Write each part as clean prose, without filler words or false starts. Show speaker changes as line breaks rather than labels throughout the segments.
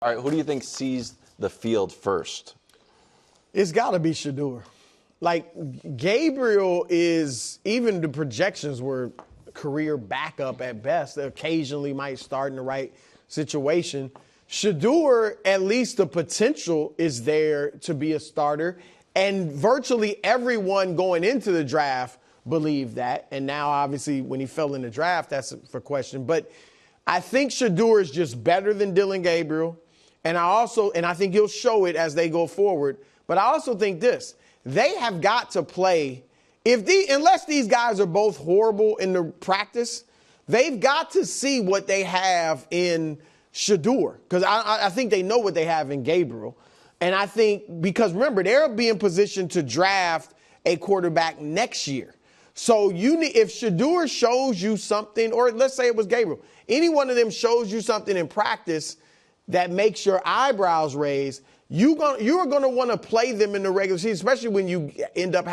All right, who do you think sees the field first?
It's got to be Shedeur. Like, Gabriel is, even the projections were career backup at best. They occasionally might start in the right situation. Shedeur, at least the potential is there to be a starter. And virtually everyone going into the draft believed that. And now, obviously, when he fell in the draft, that's for question. But I think Shedeur is just better than Dillon Gabriel. And I think he'll show it as they go forward. But I also think this. They have got to play, unless these guys are both horrible in the practice, they've got to see what they have in Shedeur. Because I think they know what they have in Gabriel. And I think, because remember, they'll be in position to draft a quarterback next year. So if Shedeur shows you something, or let's say it was Gabriel, any one of them shows you something in practice that makes your eyebrows raise, you are going to want to play them in the regular season, especially when you end up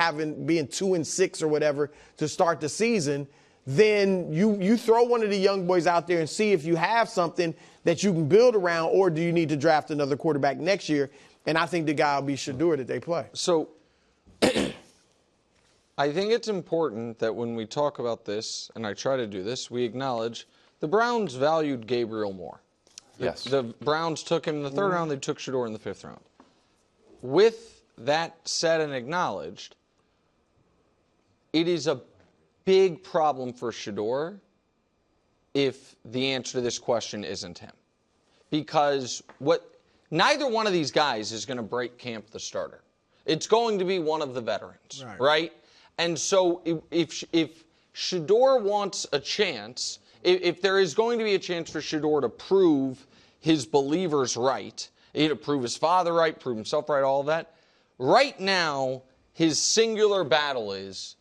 being 2-6 or whatever to start the season. Then you throw one of the young boys out there and see if you have something that you can build around, or do you need to draft another quarterback next year? And I think the guy will be Shedeur that they play.
So I think it's important that when we talk about this, and I try to do this, we acknowledge the Browns valued Gabriel more.
Yes.
The Browns took him in the third round. They took Shedeur in the fifth round. With that said and acknowledged, it is a big problem for Shedeur if the answer to this question isn't him. Because neither one of these guys is going to break camp the starter. It's going to be one of the veterans, right? And so if Shedeur wants a chance, if there is going to be a chance for Shedeur to prove his believers right, to prove his father right, prove himself right, all of that, right now his singular battle is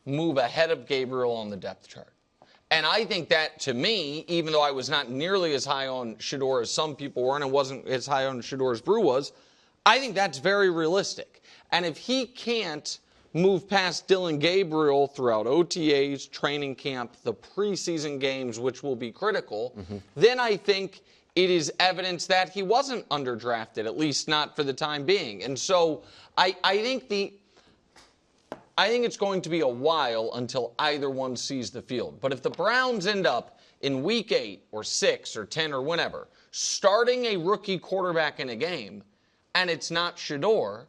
move ahead of Gabriel on the depth chart. And I think that, to me, even though I was not nearly as high on Shedeur as some people were, and I wasn't as high on Shedeur as Brew was, I think that's very realistic. And if he can't move past Dillon Gabriel throughout OTAs, training camp, the preseason games, which will be critical, then I think it is evidence that he wasn't underdrafted, at least not for the time being. And so I think it's going to be a while until either one sees the field. But if the Browns end up in week 8 or 6 or 10 or whenever starting a rookie quarterback in a game and it's not Shedeur,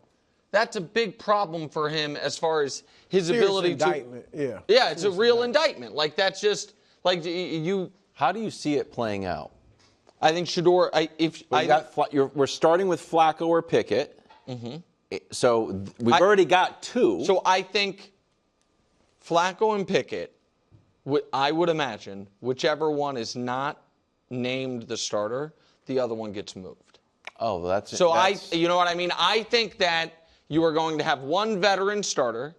that's a big problem for him as far as his ability
indictment.
to. Yeah, it's a real indictment. Like, that's just like you.
How do you see it playing out?
I think Shedeur.
We're starting with Flacco or Pickett. So we've already got 2.
So I think Flacco and Pickett, I would imagine, whichever one is not named the starter, the other one gets moved.
Oh, that's
so you know what I mean? I think that you are going to have one veteran starter,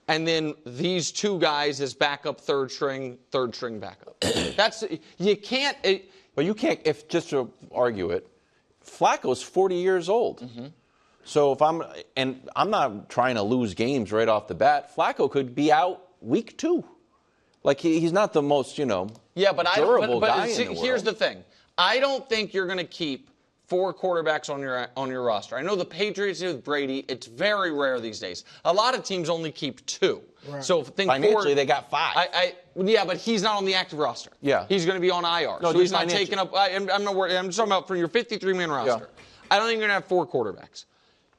and then these 2 guys as backup third string backup. You can't.
But you can't, just to argue it, Flacco's 40 years old. So I'm not trying to lose games right off the bat. Flacco could be out week 2. Like, he's not the most, durable guy in the world.
Here's the thing. I don't think you're going to keep 4 quarterbacks on your roster. I know the Patriots do with Brady. It's very rare these days. A lot of teams only keep 2. Right. So
financially, they got 5.
Yeah, but he's not on the active roster.
Yeah.
He's going to be on IR.
No,
so he's not taking up. I'm not worried. I'm talking about for your 53-man roster. Yeah. I don't think you're going to have 4 quarterbacks.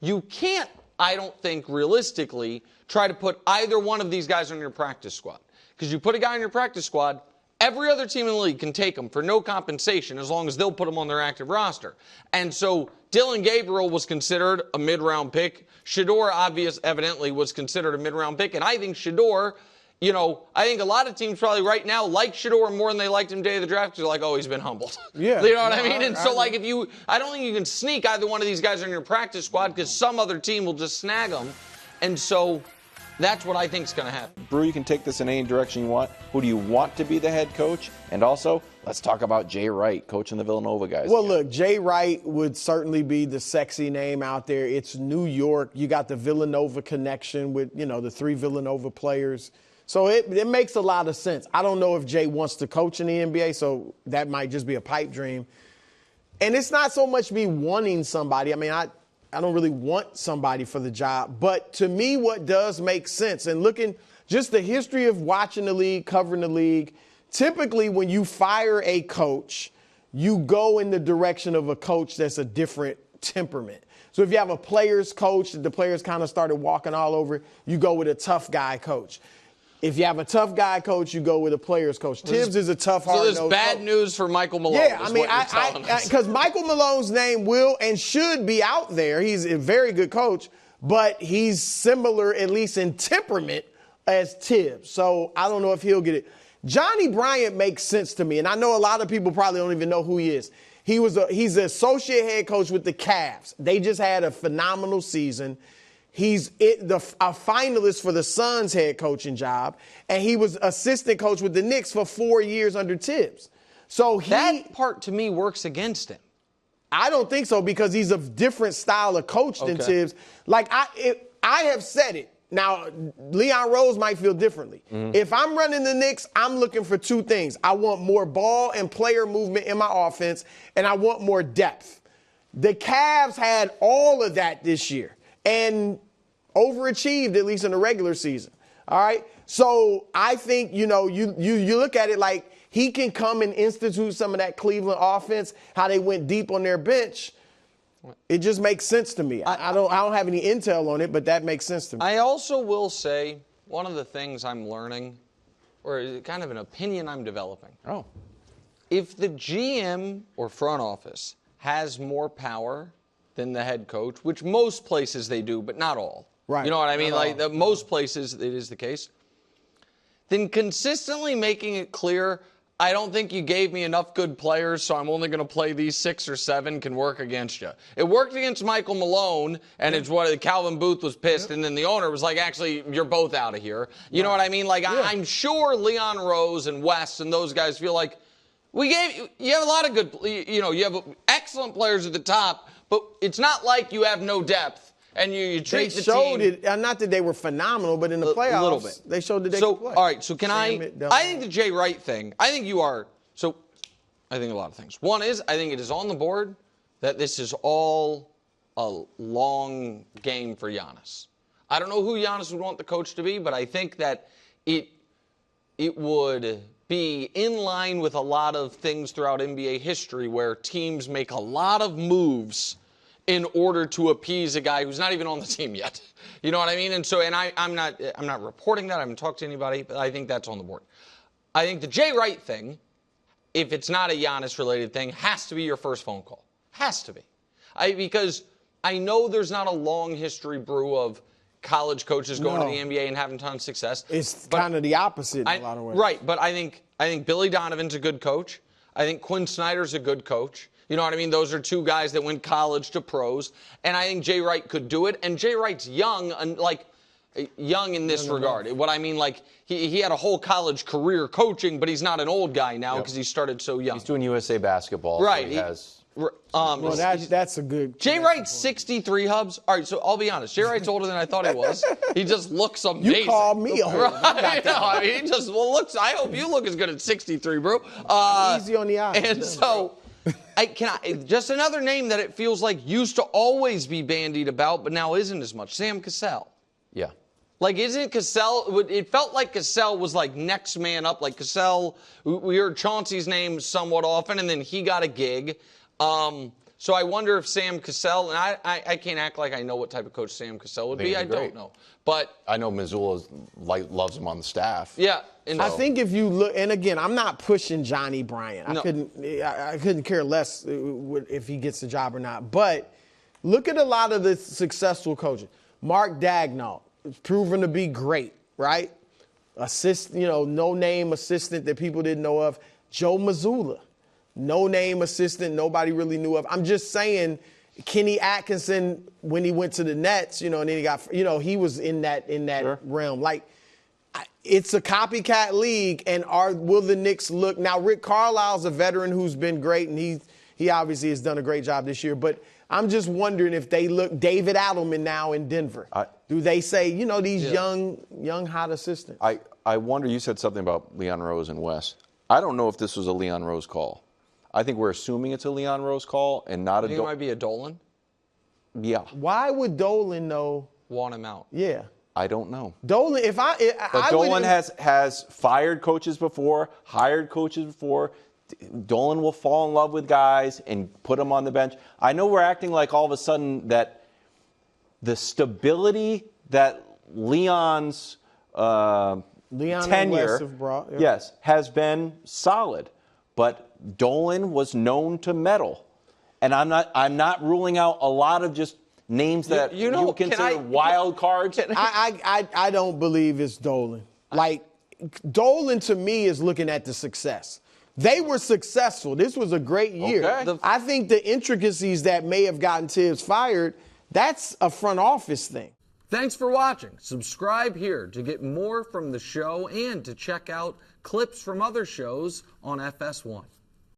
You can't, I don't think, realistically, try to put either one of these guys on your practice squad. Because you put a guy on your practice squad, every other team in the league can take him for no compensation as long as they'll put him on their active roster. And so Dillon Gabriel was considered a mid-round pick. Shedeur, evidently, was considered a mid-round pick. And I think Shedeur, I think a lot of teams probably right now like Shedeur more than they liked him day of the draft because they're like, oh, he's been humbled.
Yeah.
You know what I mean? And so, I don't think you can sneak either one of these guys on your practice squad because some other team will just snag them. And so that's what I think is going to happen.
Brew, you can take this in any direction you want. Who do you want to be the head coach? And also, let's talk about Jay Wright, coaching the Villanova guys.
Well, look, Jay Wright would certainly be the sexy name out there. It's New York. You got the Villanova connection with, the 3 Villanova players. So it makes a lot of sense. I don't know if Jay wants to coach in the NBA, so that might just be a pipe dream. and it's not so much me wanting somebody. I mean, I don't really want somebody for the job. But to me, what does make sense, and looking just the history of watching the league, covering the league, typically when you fire a coach, you go in the direction of a coach that's a different temperament. So if you have a player's coach that the players kind of started walking all over, you go with a tough guy coach. If you have a tough guy coach, you go with a player's coach. Tibbs is a tough, hard-nosed
So there's bad news for Michael Malone.
Yeah, I mean, because Michael Malone's name will and should be out there. He's a very good coach, but he's similar, at least in temperament, as Tibbs. So I don't know if he'll get it. Johnny Bryant makes sense to me, and I know a lot of people probably don't even know who he is. He's an associate head coach with the Cavs. They just had a phenomenal season. He's a finalist for the Suns head coaching job, and he was assistant coach with the Knicks for 4 years under Tibbs. So
that part to me works against him.
I don't think so, because he's a different style of coach than Tibbs. Like I have said it. Now, Leon Rose might feel differently. If I'm running the Knicks, I'm looking for two things. I want more ball and player movement in my offense, and I want more depth. The Cavs had all of that this year and overachieved, at least in the regular season. All right? So I think, you look at it like he can come and institute some of that Cleveland offense, how they went deep on their bench. It just makes sense to me. I don't have any intel on it, but that makes sense to me.
I also will say one of the things I'm learning, or kind of an opinion I'm developing. If the GM or front office has more power than the head coach, which most places they do, but not all.
Right.
You know what I mean? Like most places it is the case. Then consistently making it clear, I don't think you gave me enough good players, so I'm only going to play these 6 or 7 can work against you. It worked against Michael Malone, and it's what Calvin Booth was pissed, and then the owner was like, actually, you're both out of here. You know what I mean? Like, I'm sure Leon Rose and West and those guys feel like, you have a lot of good, you have excellent players at the top, but it's not like you have no depth. And you treat the team. They showed
it, not that they were phenomenal, but in the playoffs,
a little bit.
They showed that they could play.
All right, so I think the Jay Wright thing, I think a lot of things. One is, I think it is on the board that this is all a long game for Giannis. I don't know who Giannis would want the coach to be, but I think that it would be in line with a lot of things throughout NBA history where teams make a lot of moves in order to appease a guy who's not even on the team yet. You know what I mean? And so, I'm not reporting that. I haven't talked to anybody, but I think that's on the board. I think the Jay Wright thing, if it's not a Giannis-related thing, has to be your first phone call. Has to be. Because I know there's not a long history brew of college coaches going to the NBA and having tons of success.
It's kind of the opposite in a lot of ways.
Right, but I think Billy Donovan's a good coach. I think Quinn Snyder's a good coach. You know what I mean? Those are two guys that went college to pros. And I think Jay Wright could do it. And Jay Wright's young, young in this regard. What I mean, he had a whole college career coaching, but he's not an old guy now because he started so young.
He's doing USA basketball.
Right.
So
that's a good.
Jay Wright's 63 hubs. All right, so I'll be honest. Jay Wright's older than I thought he was. He just looks amazing.
You called me old.
Right? He just looks. I hope you look as good at 63, bro.
Easy on the eyes.
And so. Just another name that it feels like used to always be bandied about, but now isn't as much. Sam Cassell.
Yeah.
Like, isn't Cassell, it felt like Cassell was like next man up. Like Cassell, we heard Chauncey's name somewhat often, and then he got a gig. So I wonder if Sam Cassell, and I can't act like I know what type of coach Sam Cassell would be. I don't know. But
I know Missoula loves him on the staff.
Yeah.
I think if you look, and again, I'm not pushing Johnny Bryant. I couldn't care less if he gets the job or not. But look at a lot of the successful coaches. Mark Daigneault is proven to be great, right? No-name assistant that people didn't know of. Joe Mazzulla, no-name assistant nobody really knew of. I'm just saying, Kenny Atkinson, when he went to the Nets, and then he got, he was in that realm. Like, it's a copycat league, and will the Knicks look? Now, Rick Carlisle's a veteran who's been great, and he obviously has done a great job this year. But I'm just wondering if they look David Adelman now in Denver. Do they say, these young hot assistants?
I wonder, you said something about Leon Rose and Wes. I don't know if this was a Leon Rose call. I think we're assuming it's a Leon Rose call and not a
I think it might be a Dolan.
Yeah.
Why would Dolan know?
Want him out.
Yeah.
I don't know.
Dolan,
But Dolan has fired coaches before, hired coaches before. Dolan will fall in love with guys and put them on the bench. I know we're acting like all of a sudden that the stability that Leon's
Leon and
tenure,
Wes have brought, yeah.
yes, has been solid. But Dolan was known to meddle, and I'm not ruling out a lot of just names that you consider wild cards.
I don't believe it's Dolan. Like, Dolan to me is looking at the success. They were successful. This was a great year.
Okay.
I think the intricacies that may have gotten Tibbs fired, that's a front office thing.
Thanks for watching. Subscribe here to get more from the show and to check out clips from other shows on FS1.